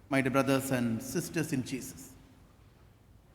My dear brothers and sisters in Jesus.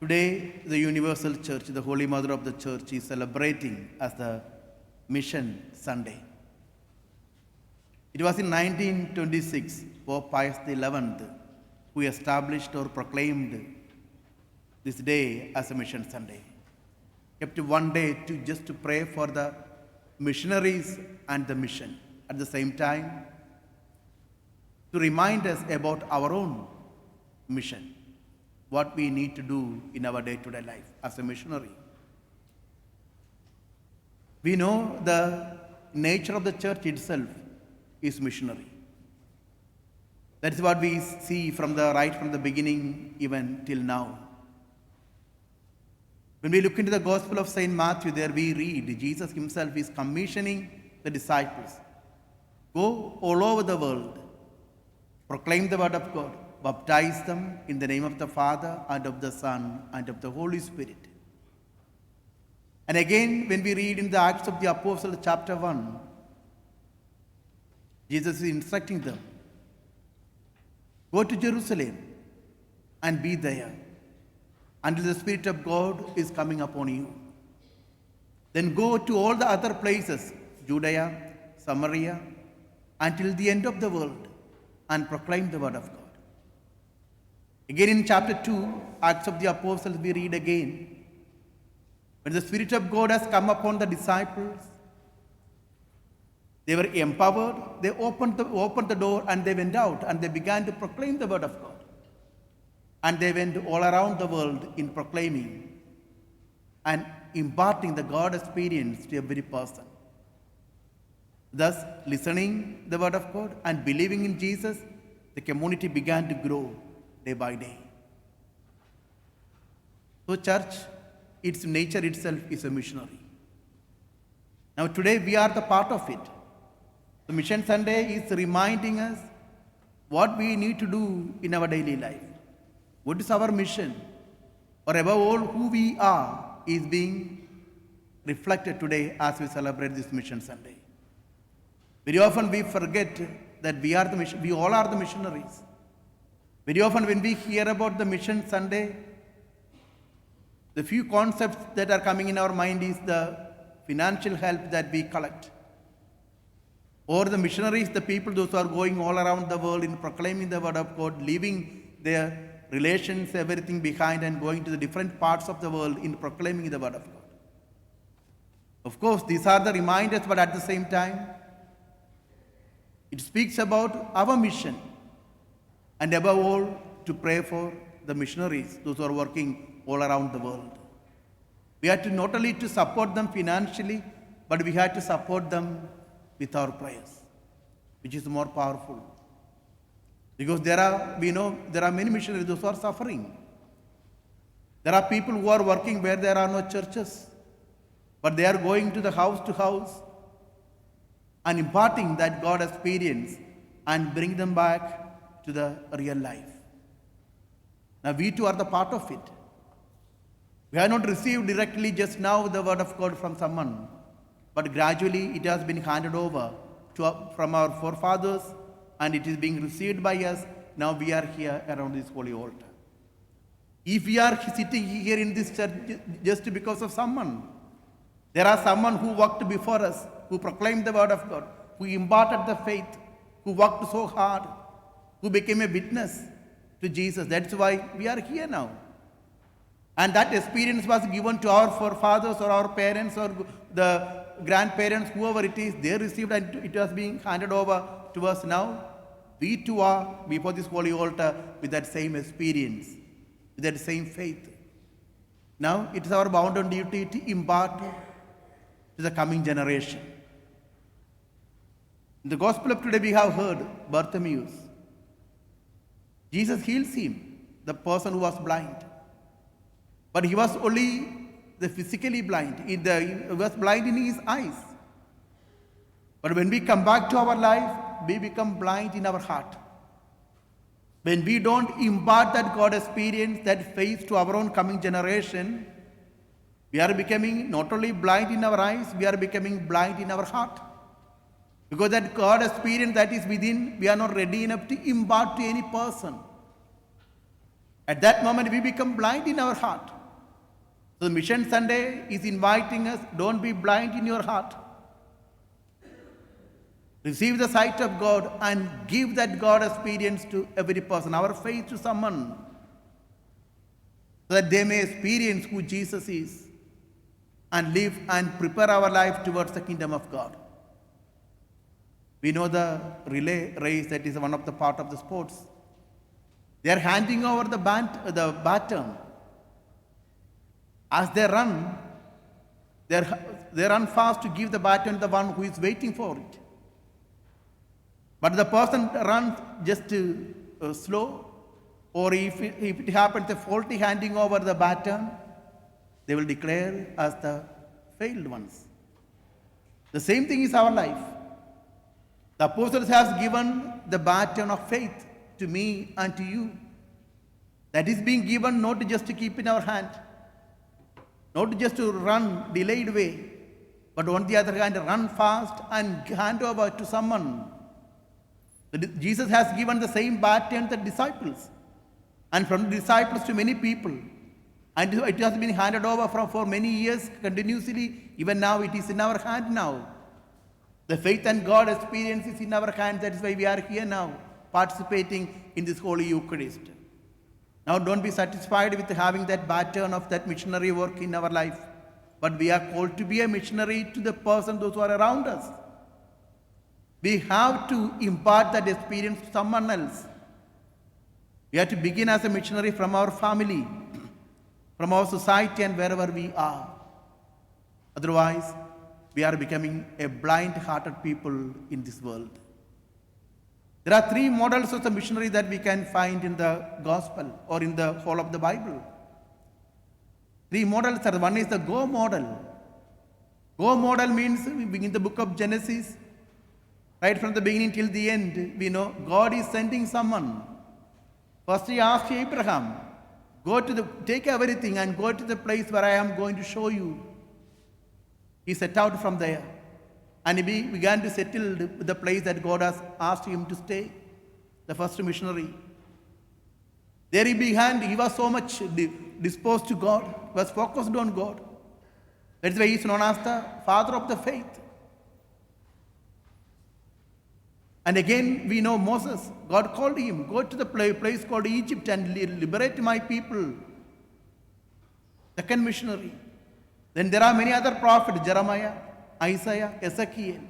Today, the Universal Church, the Holy Mother of the Church, is celebrating as the Mission Sunday. It was in 1926, Pope Pius XI, who established or proclaimed this day as a Mission Sunday. Kept one day just to pray for the missionaries and the mission. At the same time, to remind us about our own mission, what we need to do in our day-to-day life as a missionary. We know the nature of the church itself is missionary. That is what we see from the beginning even till now. When we look into the Gospel of St. Matthew, there we read Jesus himself is commissioning the disciples. Go all over the world, proclaim the word of God, baptize them in the name of the Father and of the Son and of the Holy Spirit. And again, when we read in the Acts of the Apostles, chapter 1, Jesus is instructing them, go to Jerusalem and be there until the Spirit of God is coming upon you. Then go to all the other places, Judea, Samaria, until the end of the world, and proclaim the word of God. Again in chapter 2, Acts of the Apostles, we read again, when the Spirit of God has come upon the disciples, they were empowered, they opened the door and they went out and they began to proclaim the word of God. And they went all around the world in proclaiming and imparting the God experience to every person. Thus, listening the word of God and believing in Jesus, the community began to grow day by day. So church, its nature itself is a missionary. Now today we are the part of it. The Mission Sunday is reminding us what we need to do in our daily life. What is our mission? Or above all, who we are is being reflected today as we celebrate this Mission Sunday. Very often we forget that we all are the missionaries. Very often when we hear about the Mission Sunday, the few concepts that are coming in our mind is the financial help that we collect. Or the missionaries, the people, those who are going all around the world in proclaiming the word of God, leaving their relations, everything behind and going to the different parts of the world in proclaiming the word of God. Of course, these are the reminders, but at the same time, it speaks about our mission and above all, to pray for the missionaries, those who are working all around the world. We have to not only to support them financially, but we have to support them with our prayers, which is more powerful. Because there are many missionaries who are suffering. There are people who are working where there are no churches, but they are going to house and imparting that God experience and bring them back to the real life. Now we too are the part of it. We have not received directly just now the word of God from someone, but gradually it has been handed over from our forefathers, and it is being received by us. Now we are here around this holy altar. If we are sitting here in this church just because of someone, there are someone who walked before us, who proclaimed the word of God, who imparted the faith, who worked so hard, who became a witness to Jesus. That's why we are here now. And that experience was given to our forefathers or our parents or the grandparents, whoever it is, they received and it was being handed over to us now. We too are before this holy altar with that same experience, with that same faith. Now it is our bounden duty to impart to the coming generation. In the Gospel of today we have heard Bartimaeus. Jesus heals him, the person who was blind. But he was only the physically blind. He was blind in his eyes. But when we come back to our life, we become blind in our heart. When we don't impart that God experience, that faith to our own coming generation, we are becoming not only blind in our eyes, we are becoming blind in our heart. Because that God experience that is within, we are not ready enough to impart to any person. At that moment, we become blind in our heart. So the Mission Sunday is inviting us, don't be blind in your heart. Receive the sight of God and give that God experience to every person, our faith to someone, so that they may experience who Jesus is and live and prepare our life towards the kingdom of God. We know the relay race, that is one of the part of the sports. They are handing over the baton. As they run, they run fast to give the baton to the one who is waiting for it. But the person runs just slow, or if it happens a faulty handing over the baton, they will declare as the failed ones. The same thing is our life. The apostles have given the baton of faith to me and to you. That is being given not just to keep in our hand, not just to run delayed way, but on the other hand, run fast and hand over to someone. Jesus has given the same baton to the disciples, and from the disciples to many people. And it has been handed over for many years continuously. Even now, it is in our hand now. The faith and God experience is in our hands. That is why we are here now, participating in this Holy Eucharist. Now, don't be satisfied with having that baton of that missionary work in our life, but we are called to be a missionary to the person, those who are around us. We have to impart that experience to someone else. We have to begin as a missionary from our family, from our society, and wherever we are. Otherwise, we are becoming a blind-hearted people in this world. There are three models of the missionary that we can find in the gospel or in the whole of the Bible. Three models are, one is the go model. Go model means, we begin the book of Genesis, right from the beginning till the end, we know God is sending someone. First he asked Abraham, take everything and go to the place where I am going to show you. He set out from there, and he began to settle the place that God has asked him to stay, the first missionary. There he began, he was so much disposed to God, was focused on God. That's why he is known as the father of the faith. And again, we know Moses, God called him, go to the place called Egypt and liberate my people. Second missionary. Then there are many other prophets, Jeremiah, Isaiah, Ezekiel.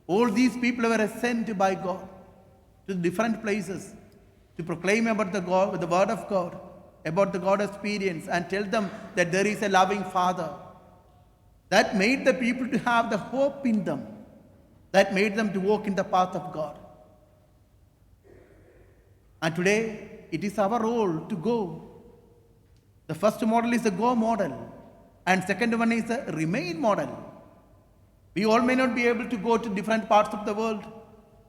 All these people were sent by God to different places to proclaim about the word of God, about the God experience, and tell them that there is a loving Father. That made the people to have the hope in them. That made them to walk in the path of God. And today, it is our role to go. The first model is the go model. And second one is the remain model. We all may not be able to go to different parts of the world,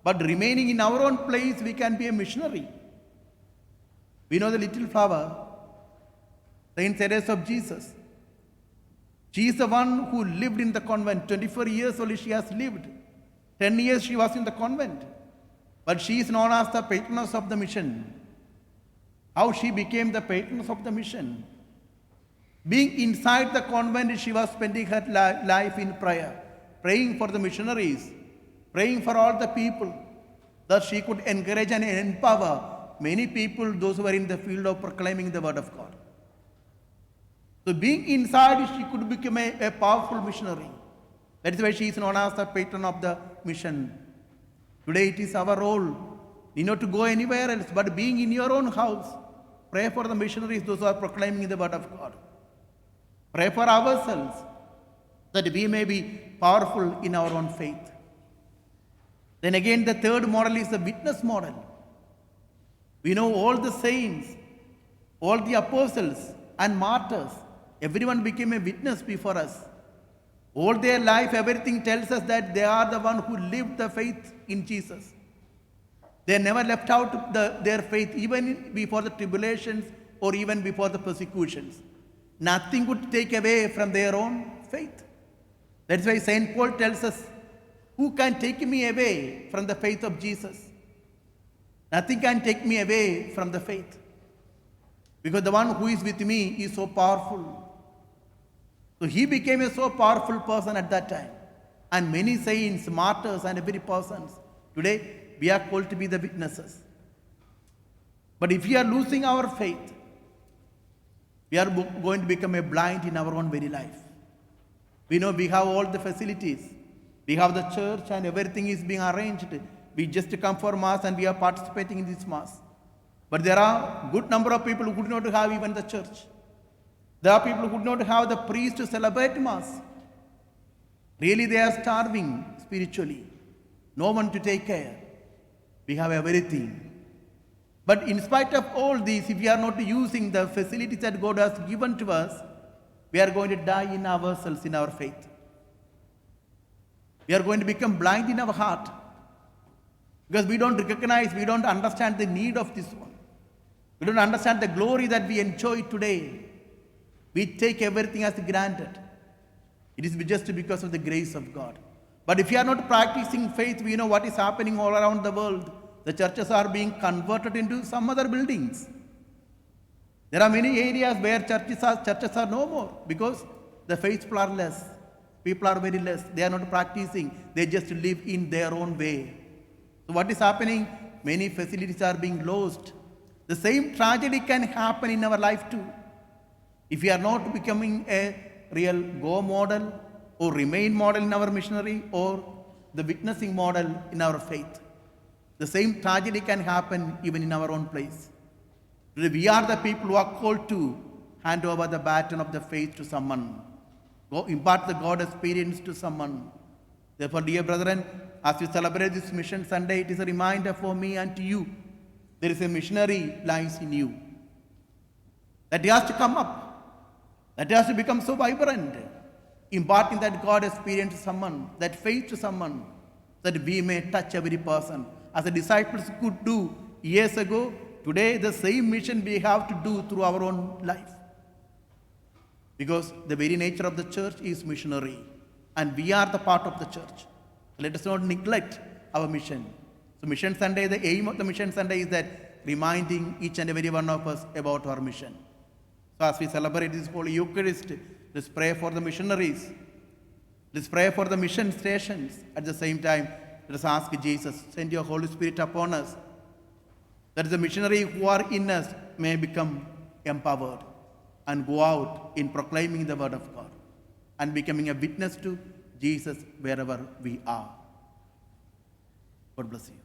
but remaining in our own place, we can be a missionary. We know the little flower, Saint Teresa of Jesus. She is the one who lived in the convent. 24 years only she has lived. 10 years she was in the convent. But she is known as the patroness of the mission. How she became the patroness of the mission? Being inside the convent, she was spending her life in prayer, praying for the missionaries, praying for all the people, that she could encourage and empower many people, those who were in the field of proclaiming the word of God. So being inside, she could become a powerful missionary. That is why she is known as the patron of the mission. Today it is our role, not to go anywhere else, but being in your own house, pray for the missionaries, those who are proclaiming the word of God. Pray for ourselves, that we may be powerful in our own faith. Then again, the third model is the witness model. We know all the saints, all the apostles and martyrs, everyone became a witness before us. All their life, everything tells us that they are the one who lived the faith in Jesus. They never left out their faith, even before the tribulations or even before the persecutions. Nothing could take away from their own faith. That's why St. Paul tells us, who can take me away from the faith of Jesus? Nothing can take me away from the faith. because the one who is with me is so powerful. So he became a so powerful person at that time. And many saints, martyrs, and every persons. Today, we are called to be the witnesses. But if we are losing our faith, we are going to become a blind in our own very life. We know we have all the facilities. We have the church and everything is being arranged. We just come for Mass and we are participating in this Mass. But there are good number of people who do not have even the church. There are people who do not have the priest to celebrate Mass. Really, they are starving spiritually. No one to take care. We have everything. But in spite of all these, if we are not using the facilities that God has given to us, we are going to die in ourselves, in our faith. We are going to become blind in our heart. Because we don't recognize, we don't understand the need of this one. We don't understand the glory that we enjoy today. We take everything as granted. It is just because of the grace of God. But if you are not practicing faith, we know what is happening all around the world. The churches are being converted into some other buildings. There are many areas where churches are no more because the faithful are less. People are very less. They are not practicing. They just live in their own way. So what is happening? Many facilities are being lost. The same tragedy can happen in our life too. If we are not becoming a real go model or remain model in our missionary or the witnessing model in our faith, the same tragedy can happen even in our own place. We are the people who are called to hand over the baton of the faith to someone. Go impart the God experience to someone. Therefore, dear brethren, as we celebrate this Mission Sunday, it is a reminder for me and to you. There is a missionary lies in you. That he has to come up. That he has to become so vibrant. Imparting that God experience to someone, that faith to someone, that we may touch every person. As the disciples could do years ago, today the same mission we have to do through our own life. Because the very nature of the church is missionary. And we are the part of the church. Let us not neglect our mission. So Mission Sunday, the aim of the Mission Sunday is that reminding each and every one of us about our mission. So as we celebrate this Holy Eucharist, let's pray for the missionaries. Let's pray for the mission stations. At the same time, let us ask Jesus, send your Holy Spirit upon us, that the missionaries who are in us may become empowered and go out in proclaiming the word of God and becoming a witness to Jesus wherever we are. God bless you.